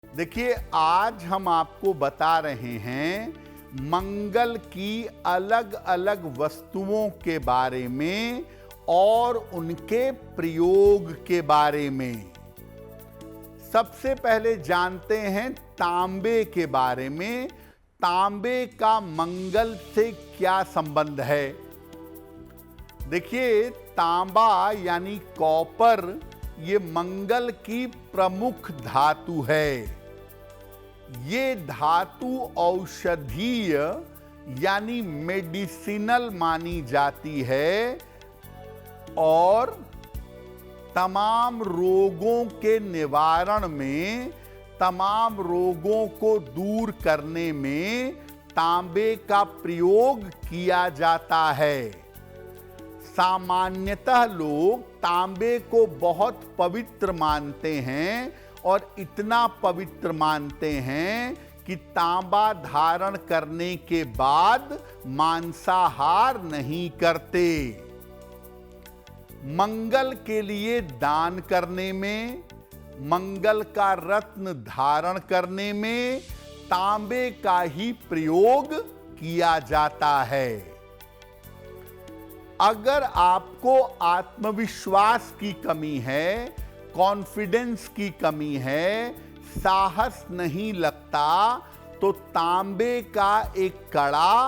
देखिए, आज हम आपको बता रहे हैं मंगल की अलग अलग वस्तुओं के बारे में और उनके प्रयोग के बारे में। सबसे पहले जानते हैं तांबे के बारे में। तांबे का मंगल से क्या संबंध है? देखिए, तांबा यानी कॉपर ये मंगल की प्रमुख धातु है। ये धातु औषधीय यानी मेडिसिनल मानी जाती है और तमाम रोगों के निवारण में, तमाम रोगों को दूर करने में तांबे का प्रयोग किया जाता है। सामान्यतः लोग तांबे को बहुत पवित्र मानते हैं और इतना पवित्र मानते हैं कि तांबा धारण करने के बाद मांसाहार नहीं करते। मंगल के लिए दान करने में, मंगल का रत्न धारण करने में तांबे का ही प्रयोग किया जाता है। अगर आपको आत्मविश्वास की कमी है, कॉन्फिडेंस की कमी है, साहस नहीं लगता, तो तांबे का एक कड़ा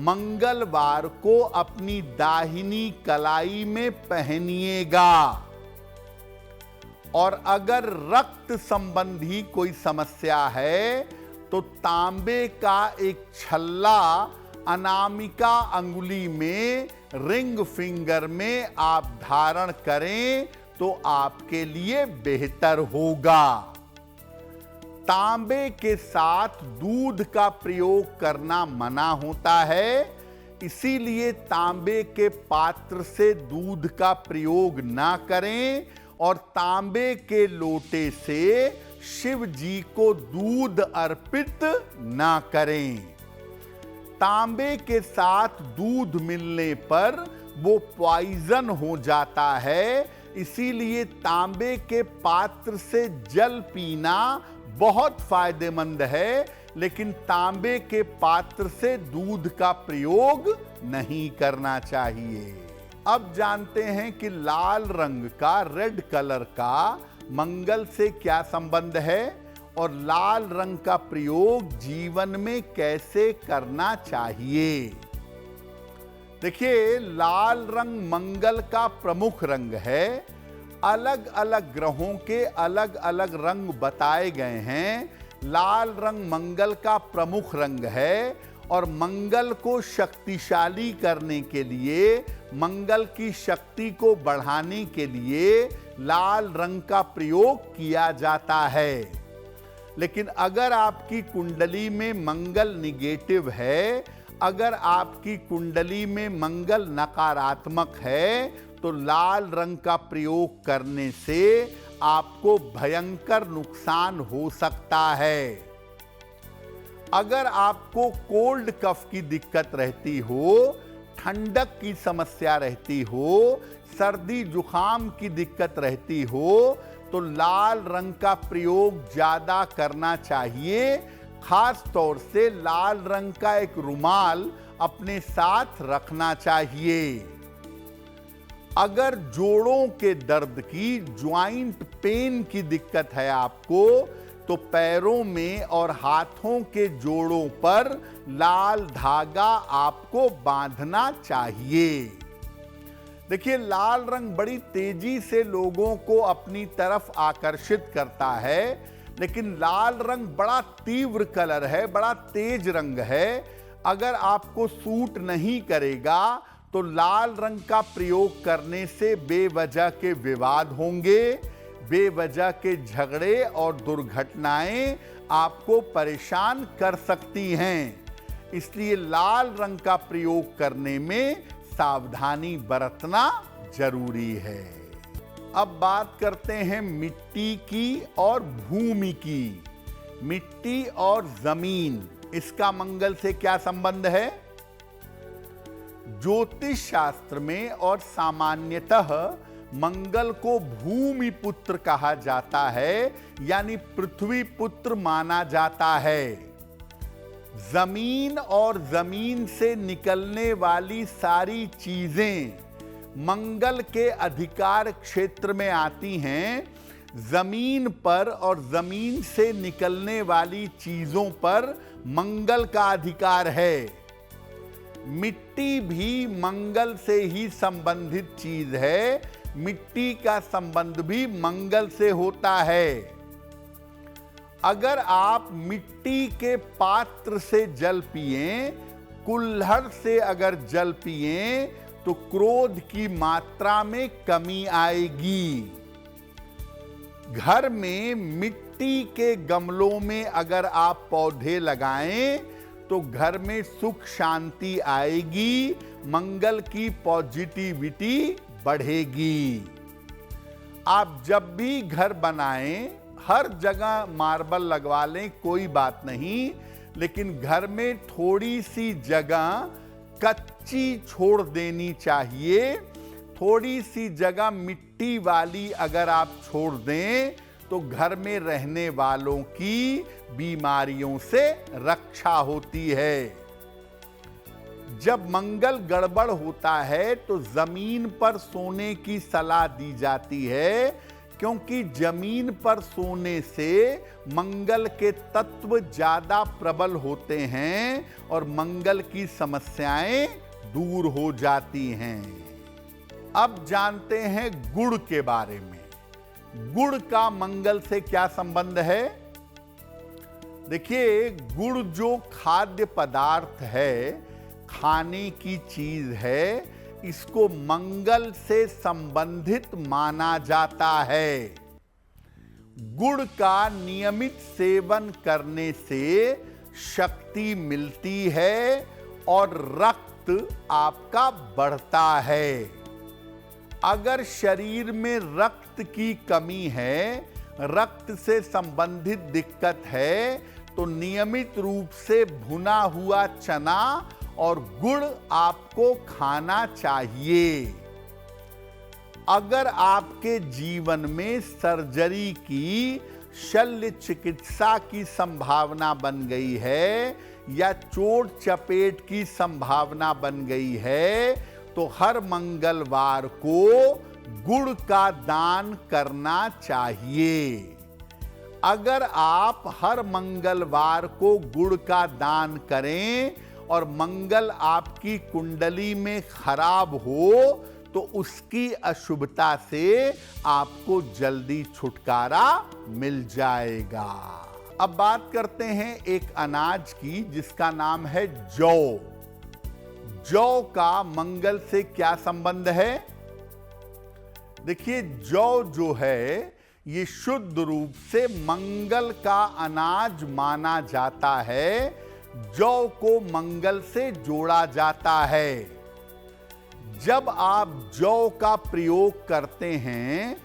मंगलवार को अपनी दाहिनी कलाई में पहनिएगा। और अगर रक्त संबंधी कोई समस्या है तो तांबे का एक छल्ला अनामिका अंगुली में, रिंग फिंगर में आप धारण करें तो आपके लिए बेहतर होगा। तांबे के साथ दूध का प्रयोग करना मना होता है, इसीलिए तांबे के पात्र से दूध का प्रयोग ना करें और तांबे के लोटे से शिव जी को दूध अर्पित ना करें। तांबे के साथ दूध मिलने पर वो पॉइजन हो जाता है, इसीलिए तांबे के पात्र से जल पीना बहुत फायदेमंद है, लेकिन तांबे के पात्र से दूध का प्रयोग नहीं करना चाहिए। अब जानते हैं कि लाल रंग का, रेड कलर का मंगल से क्या संबंध है और लाल रंग का प्रयोग जीवन में कैसे करना चाहिए। देखिए, लाल रंग मंगल का प्रमुख रंग है। अलग अलग ग्रहों के अलग अलग रंग बताए गए हैं। लाल रंग मंगल का प्रमुख रंग है और मंगल को शक्तिशाली करने के लिए, मंगल की शक्ति को बढ़ाने के लिए लाल रंग का प्रयोग किया जाता है। लेकिन अगर आपकी कुंडली में मंगल निगेटिव है, अगर आपकी कुंडली में मंगल नकारात्मक है, तो लाल रंग का प्रयोग करने से आपको भयंकर नुकसान हो सकता है। अगर आपको कोल्ड कफ की दिक्कत रहती हो, ठंडक की समस्या रहती हो, सर्दी जुकाम की दिक्कत रहती हो, तो लाल रंग का प्रयोग ज्यादा करना चाहिए। खास तौर से लाल रंग का एक रुमाल अपने साथ रखना चाहिए। अगर जोड़ों के दर्द की, ज्वाइंट पेन की दिक्कत है आपको, तो पैरों में और हाथों के जोड़ों पर लाल धागा आपको बांधना चाहिए। देखिए, लाल रंग बड़ी तेजी से लोगों को अपनी तरफ आकर्षित करता है, लेकिन लाल रंग बड़ा तीव्र कलर है, बड़ा तेज रंग है। अगर आपको सूट नहीं करेगा तो लाल रंग का प्रयोग करने से बेवजह के विवाद होंगे, बेवजह के झगड़े और दुर्घटनाएं आपको परेशान कर सकती हैं। इसलिए लाल रंग का प्रयोग करने में सावधानी बरतना जरूरी है। अब बात करते हैं मिट्टी की और भूमि की। मिट्टी और जमीन, इसका मंगल से क्या संबंध है? ज्योतिष शास्त्र में और सामान्यतः मंगल को भूमि पुत्र कहा जाता है, यानी पृथ्वी पुत्र माना जाता है। जमीन और जमीन से निकलने वाली सारी चीजें मंगल के अधिकार क्षेत्र में आती हैं। जमीन पर और जमीन से निकलने वाली चीजों पर मंगल का अधिकार है। मिट्टी भी मंगल से ही संबंधित चीज है। मिट्टी का संबंध भी मंगल से होता है। अगर आप मिट्टी के पात्र से जल पिएं, कुल्हड़ से अगर जल पिएं, तो क्रोध की मात्रा में कमी आएगी। घर में मिट्टी के गमलों में अगर आप पौधे लगाएं, तो घर में सुख शांति आएगी, मंगल की पॉजिटिविटी बढ़ेगी। आप जब भी घर बनाएं, हर जगह मार्बल लगवा लें, कोई बात नहीं, लेकिन घर में थोड़ी सी जगह कच्ची छोड़ देनी चाहिए। थोड़ी सी जगह मिट्टी वाली अगर आप छोड़ दें, तो घर में रहने वालों की बीमारियों से रक्षा होती है। जब मंगल गड़बड़ होता है तो जमीन पर सोने की सलाह दी जाती है, क्योंकि जमीन पर सोने से मंगल के तत्व ज्यादा प्रबल होते हैं और मंगल की समस्याएं दूर हो जाती हैं। अब जानते हैं गुड़ के बारे में। गुड़ का मंगल से क्या संबंध है? देखिए, गुड़ जो खाद्य पदार्थ है, खाने की चीज है, इसको मंगल से संबंधित माना जाता है। गुड़ का नियमित सेवन करने से शक्ति मिलती है और रक्त आपका बढ़ता है। अगर शरीर में रक्त की कमी है, रक्त से संबंधित दिक्कत है, तो नियमित रूप से भुना हुआ चना और गुड़ आपको खाना चाहिए। अगर आपके जीवन में सर्जरी की, शल्य चिकित्सा की संभावना बन गई है या चोट चपेट की संभावना बन गई है, तो हर मंगलवार को गुड़ का दान करना चाहिए। अगर आप हर मंगलवार को गुड़ का दान करें और मंगल आपकी कुंडली में खराब हो, तो उसकी अशुभता से आपको जल्दी छुटकारा मिल जाएगा। अब बात करते हैं एक अनाज की जिसका नाम है जौ। जौ का मंगल से क्या संबंध है? देखिए, जौ जो है ये शुद्ध रूप से मंगल का अनाज माना जाता है। जौ को मंगल से जोड़ा जाता है। जब आप जौ का प्रयोग करते हैं,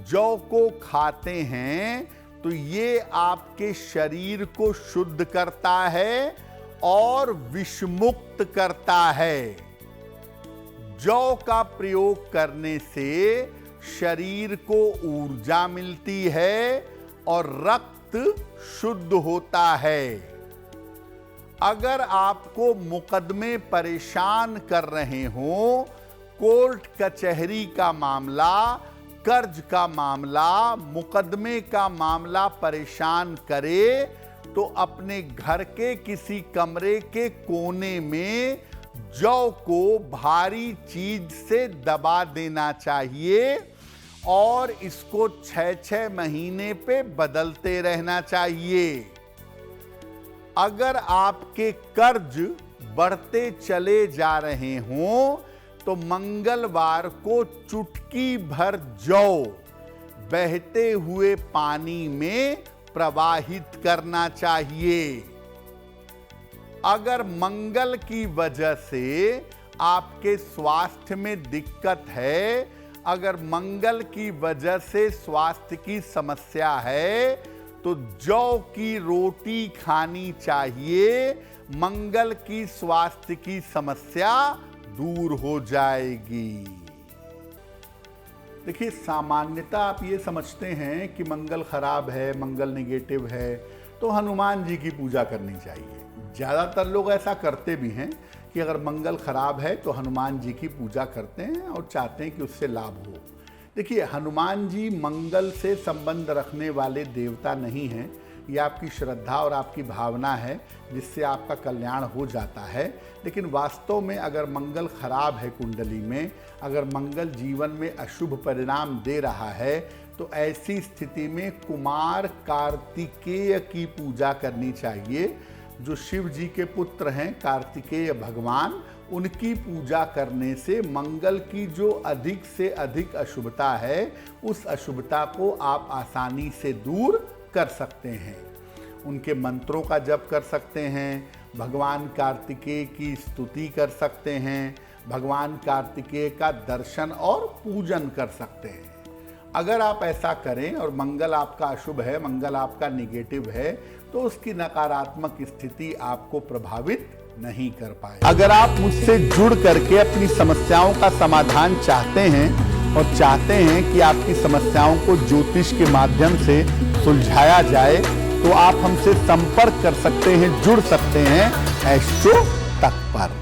जौ को खाते हैं, तो ये आपके शरीर को शुद्ध करता है और विषमुक्त करता है। जौ का प्रयोग करने से शरीर को ऊर्जा मिलती है और रक्त शुद्ध होता है। अगर आपको मुकदमे परेशान कर रहे हो, कोर्ट कचहरी का मामला, कर्ज का मामला, मुकदमे का मामला परेशान करे, तो अपने घर के किसी कमरे के कोने में जौ को भारी चीज से दबा देना चाहिए और इसको 6-6 महीने पे बदलते रहना चाहिए। अगर आपके कर्ज बढ़ते चले जा रहे हों, तो मंगलवार को चुटकी भर जौ बहते हुए पानी में प्रवाहित करना चाहिए। अगर मंगल की वजह से आपके स्वास्थ्य में दिक्कत है, अगर मंगल की वजह से स्वास्थ्य की समस्या है, तो जौ की रोटी खानी चाहिए। मंगल की स्वास्थ्य की समस्या दूर हो जाएगी। देखिए, सामान्यतः आप ये समझते हैं कि मंगल खराब है, मंगल नेगेटिव है, तो हनुमान जी की पूजा करनी चाहिए। ज़्यादातर लोग ऐसा करते भी हैं कि अगर मंगल खराब है तो हनुमान जी की पूजा करते हैं और चाहते हैं कि उससे लाभ हो। देखिए, हनुमान जी मंगल से संबंध रखने वाले देवता नहीं हैं। ये आपकी श्रद्धा और आपकी भावना है जिससे आपका कल्याण हो जाता है। लेकिन वास्तव में अगर मंगल खराब है कुंडली में, अगर मंगल जीवन में अशुभ परिणाम दे रहा है, तो ऐसी स्थिति में कुमार कार्तिकेय की पूजा करनी चाहिए। जो शिव जी के पुत्र हैं कार्तिकेय भगवान, उनकी पूजा करने से मंगल की जो अधिक से अधिक अशुभता है, उस अशुभता को आप आसानी से दूर कर सकते हैं। उनके मंत्रों का जप कर सकते हैं, भगवान कार्तिकेय की स्तुति कर सकते हैं, भगवान कार्तिकेय का दर्शन और पूजन कर सकते हैं। अगर आप ऐसा करें और मंगल आपका अशुभ है, मंगल आपका निगेटिव है, तो उसकी नकारात्मक स्थिति आपको प्रभावित नहीं कर पाए। अगर आप मुझसे जुड़ करके अपनी समस्याओं का समाधान चाहते हैं और चाहते हैं कि आपकी समस्याओं को ज्योतिष के माध्यम से सुलझाया जाए, तो आप हमसे संपर्क कर सकते हैं, जुड़ सकते हैं एस्ट्रो तक पर।